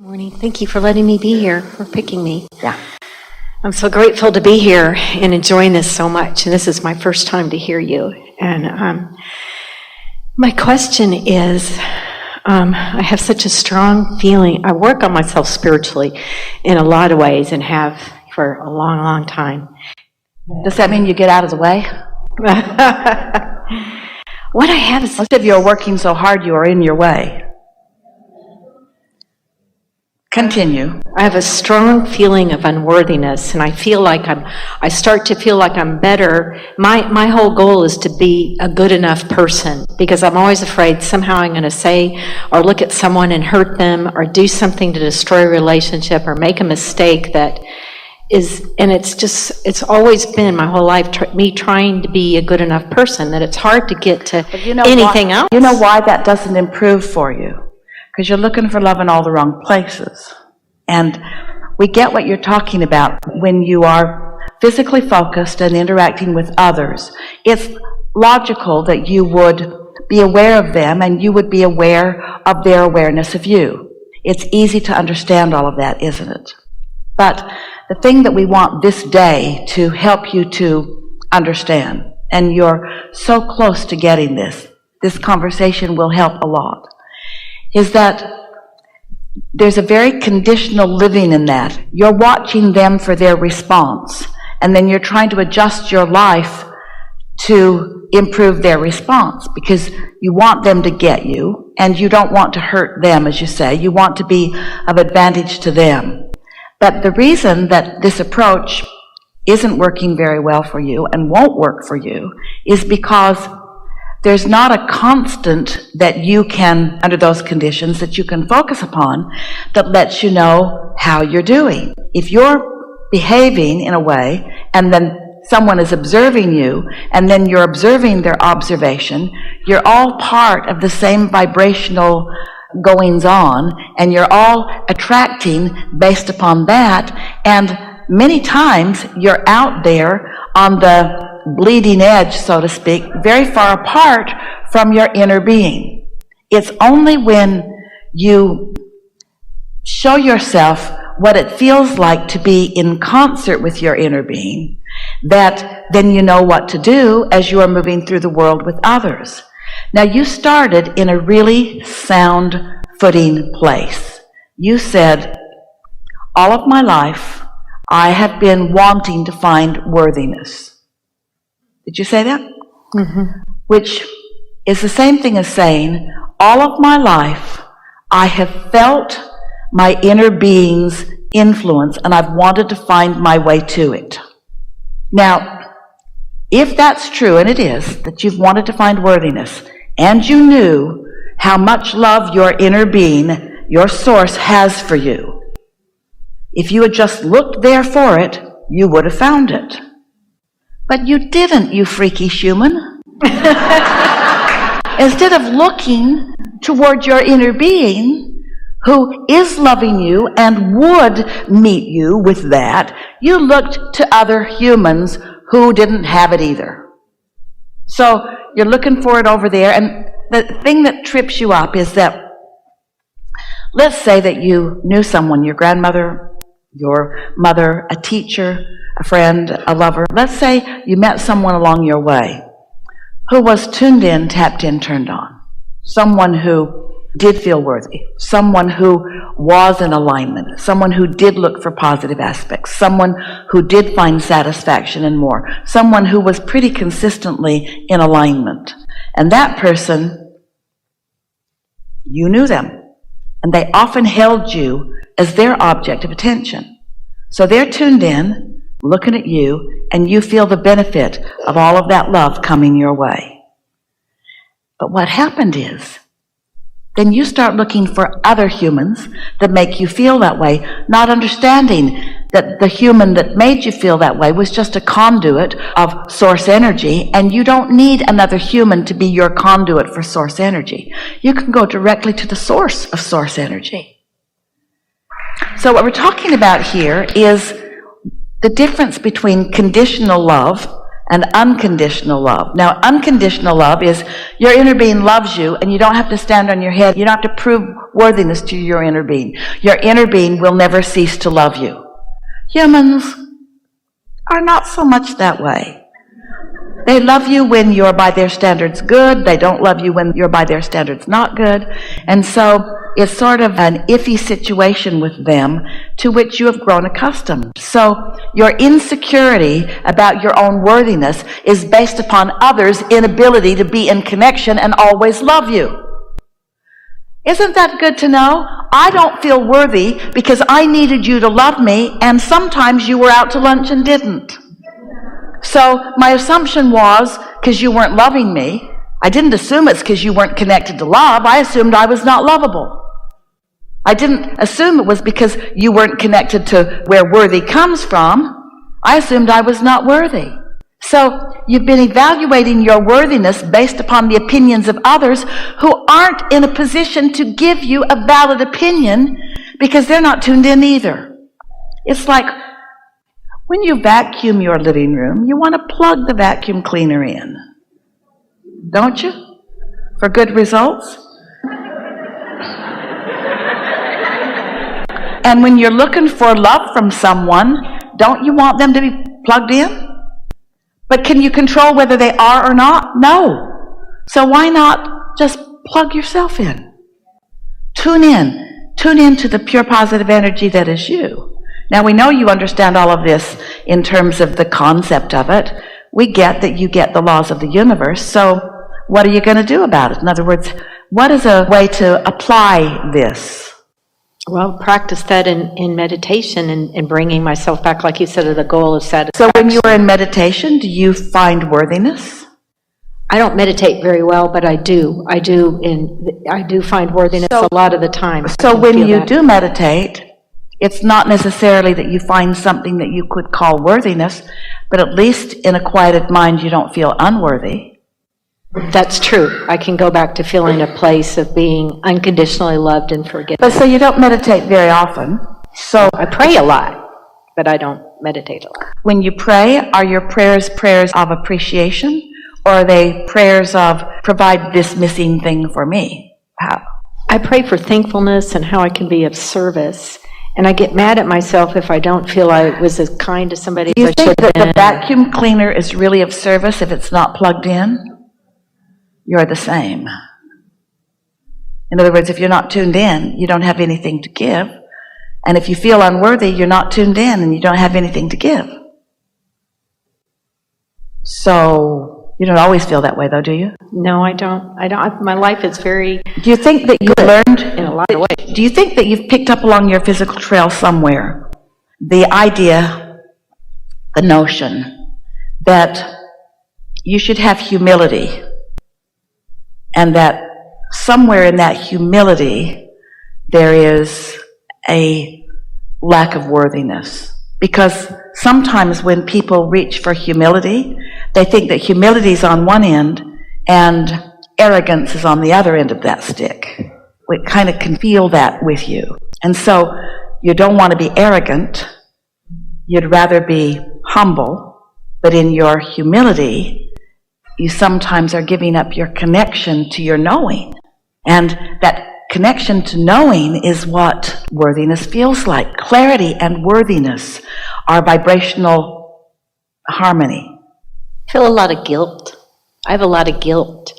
Morning. Thank you for letting me be here, for picking me. Yeah. I'm so grateful to be here and enjoying this so much. And this is my first time to hear you. And my question is, I have such a strong feeling. I work on myself spiritually in a lot of ways and have for a long, long time. Does that mean you get out of the way? What I have is... Most of you are working so hard you are in your way. Continue. I have a strong feeling of unworthiness, and I start to feel like I'm better. My whole goal is to be a good enough person, because I'm always afraid somehow I'm going to say or look at someone and hurt them or do something to destroy a relationship or make a mistake that is, and it's always been my whole life me trying to be a good enough person that it's hard to get to anything else. You know why that doesn't improve for you? Because you're looking for love in all the wrong places. And we get what you're talking about when you are physically focused and interacting with others. It's logical that you would be aware of them and you would be aware of their awareness of you. It's easy to understand all of that, isn't it? But the thing that we want this day to help you to understand, and you're so close to getting this conversation will help a lot, is that there's a very conditional living in that. You're watching them for their response, and then you're trying to adjust your life to improve their response, because you want them to get you, and you don't want to hurt them, as you say. You want to be of advantage to them. But the reason that this approach isn't working very well for you and won't work for you is because there's not a constant that you can, under those conditions, that you can focus upon that lets you know how you're doing. If you're behaving in a way and then someone is observing you and then you're observing their observation, you're all part of the same vibrational goings on and you're all attracting based upon that, and many times you're out there on the bleeding edge, so to speak, very far apart from your inner being. It's only when you show yourself what it feels like to be in concert with your inner being that then you know what to do as you are moving through the world with others. Now, you started in a really sound footing place. You said, all of my life I have been wanting to find worthiness. Did you say that? Mm-hmm. Which is the same thing as saying, all of my life I have felt my inner being's influence and I've wanted to find my way to it. Now, if that's true, and it is, that you've wanted to find worthiness, and you knew how much love your inner being, your source, has for you, if you had just looked there for it, you would have found it. But you didn't, you freakish human. Instead of looking toward your inner being, who is loving you and would meet you with that, you looked to other humans who didn't have it either. So you're looking for it over there, and the thing that trips you up is that, let's say that you knew someone, your grandmother, your mother, a teacher, a friend, a lover. Let's say you met someone along your way who was tuned in, tapped in, turned on. Someone who did feel worthy. Someone who was in alignment. Someone who did look for positive aspects. Someone who did find satisfaction and more. Someone who was pretty consistently in alignment. And that person, you knew them. And they often held you as their object of attention. So they're tuned in, looking at you, and you feel the benefit of all of that love coming your way. But what happened is, then you start looking for other humans that make you feel that way, not understanding that the human that made you feel that way was just a conduit of source energy, and you don't need another human to be your conduit for source energy. You can go directly to the source of source energy. So what we're talking about here is the difference between conditional love and unconditional love. Now, unconditional love is your inner being loves you, and you don't have to stand on your head. You don't have to prove worthiness to your inner being. Your inner being will never cease to love you. Humans are not so much that way. They love you when you're by their standards good. They don't love you when you're by their standards not good. And so it's sort of an iffy situation with them to which you have grown accustomed. So your insecurity about your own worthiness is based upon others' inability to be in connection and always love you. Isn't that good to know? I don't feel worthy because I needed you to love me, and sometimes you were out to lunch and didn't. So my assumption was, because you weren't loving me, I didn't assume it's because you weren't connected to love. I assumed I was not lovable. I didn't assume it was because you weren't connected to where worthy comes from. I assumed I was not worthy. So you've been evaluating your worthiness based upon the opinions of others who aren't in a position to give you a valid opinion because they're not tuned in either. It's like when you vacuum your living room, you want to plug the vacuum cleaner in, don't you? For good results. And when you're looking for love from someone, don't you want them to be plugged in? But can you control whether they are or not? No. So why not just plug yourself in? Tune in. Tune in to the pure positive energy that is you. Now we know you understand all of this in terms of the concept of it. We get that you get the laws of the universe. So what are you going to do about it? In other words, what is a way to apply this? Well, practice that in meditation and bringing myself back, like you said, to the goal of satisfaction. So when you are in meditation, do you find worthiness? I don't meditate very well, but I do find worthiness a lot of the time. So when you do meditate, it's not necessarily that you find something that you could call worthiness, but at least in a quieted mind you don't feel unworthy. That's true. I can go back to feeling a place of being unconditionally loved and forgiven. But so you don't meditate very often. So I pray a lot, but I don't meditate a lot. When you pray, are your prayers of appreciation, or are they prayers of provide this missing thing for me? How? I pray for thankfulness and how I can be of service. And I get mad at myself if I don't feel I was as kind to somebody as I should have been. Do you think that the vacuum cleaner is really of service if it's not plugged in? You're the same. In other words, if you're not tuned in, you don't have anything to give. And if you feel unworthy, you're not tuned in and you don't have anything to give. So you don't always feel that way, though, do you? No, I don't. My life is very Do you think that you learned in a lot of ways. Do you think that you've picked up along your physical trail somewhere the idea, the notion that you should have humility, and that somewhere in that humility there is a lack of worthiness? Because sometimes when people reach for humility, they think that humility is on one end and arrogance is on the other end of that stick. We kind of can feel that with you. And so you don't want to be arrogant. You'd rather be humble. But in your humility, you sometimes are giving up your connection to your knowing. And that connection to knowing is what worthiness feels like. Clarity and worthiness are vibrational harmony. I feel a lot of guilt. I have a lot of guilt,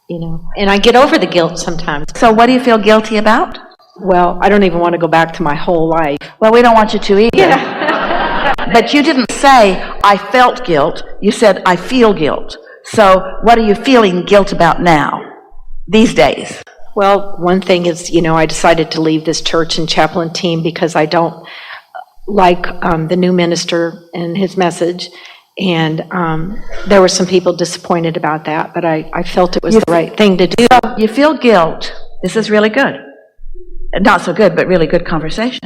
and I get over the guilt sometimes. So what do you feel guilty about? Well, I don't even want to go back to my whole life. Well, we don't want you to either. Yeah. But you didn't say, I felt guilt. You said, I feel guilt. So what are you feeling guilt about now, these days? Well, one thing is, I decided to leave this church and chaplain team because I don't like the new minister and his message. And there were some people disappointed about that, but I felt it was the right thing to do. So you feel guilt. This is really good. Not so good, but really good conversation.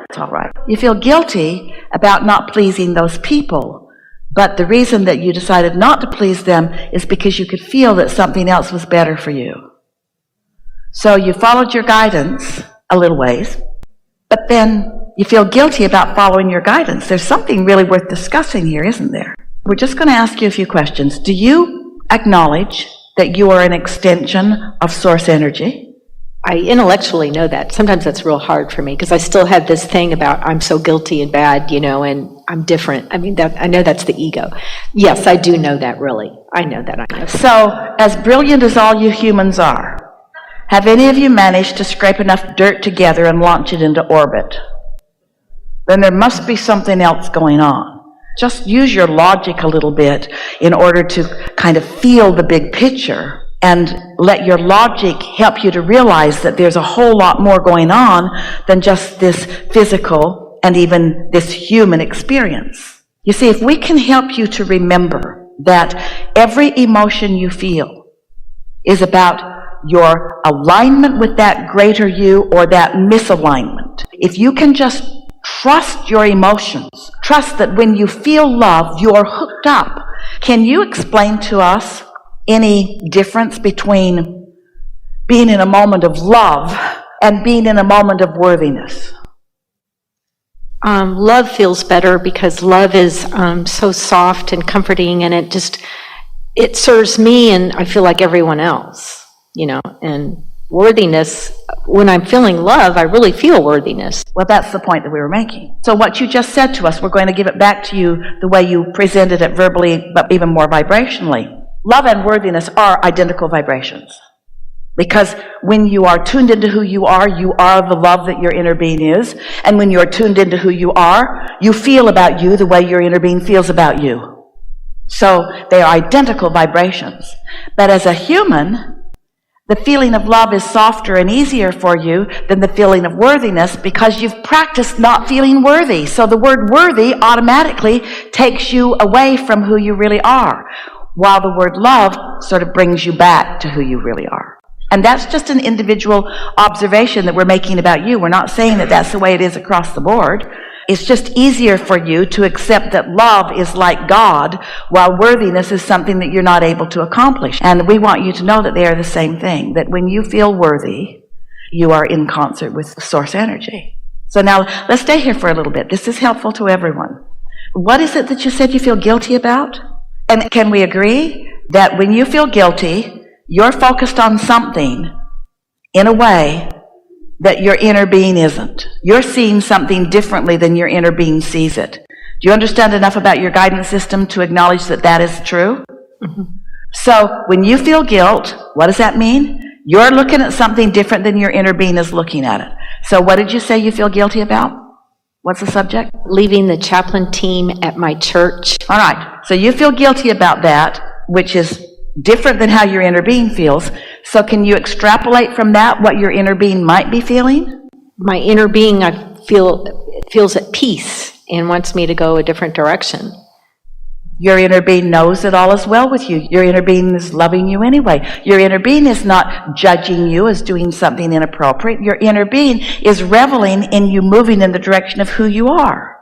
It's all right. You feel guilty about not pleasing those people. But the reason that you decided not to please them is because you could feel that something else was better for you. So you followed your guidance a little ways, but then you feel guilty about following your guidance. There's something really worth discussing here, isn't there? We're just going to ask you a few questions. Do you acknowledge that you are an extension of source energy? I intellectually know that. Sometimes that's real hard for me because I still have this thing about I'm so guilty and bad, and I'm different. I mean, I know that's the ego. Yes, I do know that, really. I know that. So, as brilliant as all you humans are, have any of you managed to scrape enough dirt together and launch it into orbit? Then there must be something else going on. Just use your logic a little bit in order to kind of feel the big picture. And let your logic help you to realize that there's a whole lot more going on than just this physical and even this human experience. You see, if we can help you to remember that every emotion you feel is about your alignment with that greater you or that misalignment, if you can just trust your emotions, trust that when you feel love, you're hooked up. Can you explain to us any difference between being in a moment of love and being in a moment of worthiness? Love feels better because love is so soft and comforting, and it serves me, and I feel like everyone else, and worthiness, when I'm feeling love, I really feel worthiness. Well, that's the point that we were making. So what you just said to us, we're going to give it back to you the way you presented it verbally, but even more vibrationally. Love and worthiness are identical vibrations. Because when you are tuned into who you are the love that your inner being is. And when you're tuned into who you are, you feel about you the way your inner being feels about you. So they are identical vibrations. But as a human, the feeling of love is softer and easier for you than the feeling of worthiness because you've practiced not feeling worthy. So the word worthy automatically takes you away from who you really are, while the word love sort of brings you back to who you really are. And that's just an individual observation that we're making about you. We're not saying that that's the way it is across the board. It's just easier for you to accept that love is like God, while worthiness is something that you're not able to accomplish. And we want you to know that they are the same thing, that when you feel worthy, you are in concert with the source energy. So now, let's stay here for a little bit. This is helpful to everyone. What is it that you said you feel guilty about? And can we agree that when you feel guilty, you're focused on something in a way that your inner being isn't? You're seeing something differently than your inner being sees it. Do you understand enough about your guidance system to acknowledge that that is true? Mm-hmm. So when you feel guilt, what does that mean? You're looking at something different than your inner being is looking at it. So what did you say you feel guilty about? What's the subject? Leaving the chaplain team at my church. All right. So you feel guilty about that, which is different than how your inner being feels. So can you extrapolate from that what your inner being might be feeling? My inner being, feels at peace and wants me to go a different direction. Your inner being knows that all is well with you. Your inner being is loving you anyway. Your inner being is not judging you as doing something inappropriate. Your inner being is reveling in you moving in the direction of who you are.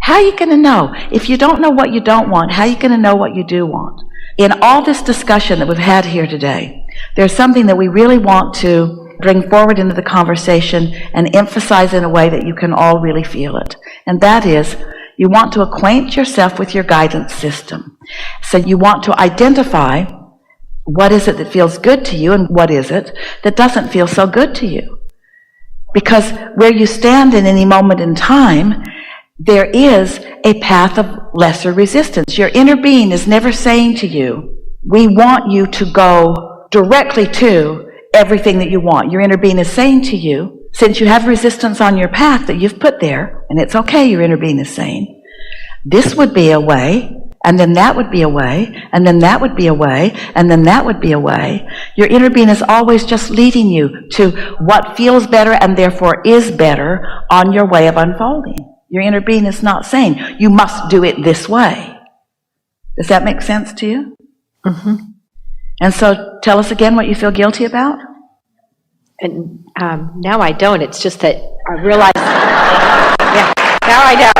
How are you going to know? If you don't know what you don't want, how are you going to know what you do want? In all this discussion that we've had here today, there's something that we really want to bring forward into the conversation and emphasize in a way that you can all really feel it. And that is, you want to acquaint yourself with your guidance system. So you want to identify what is it that feels good to you and what is it that doesn't feel so good to you. Because where you stand in any moment in time, there is a path of lesser resistance. Your inner being is never saying to you, we want you to go directly to everything that you want. Your inner being is saying to you, since you have resistance on your path that you've put there, and it's okay, your inner being is saying, this would be a way, and then that would be a way, and then that would be a way, and then that would be a way. Your inner being is always just leading you to what feels better and therefore is better on your way of unfolding. Your inner being is not saying, you must do it this way. Does that make sense to you? Mm-hmm. And so tell us again what you feel guilty about. And now I don't. It's just that I realize, yeah, now I know.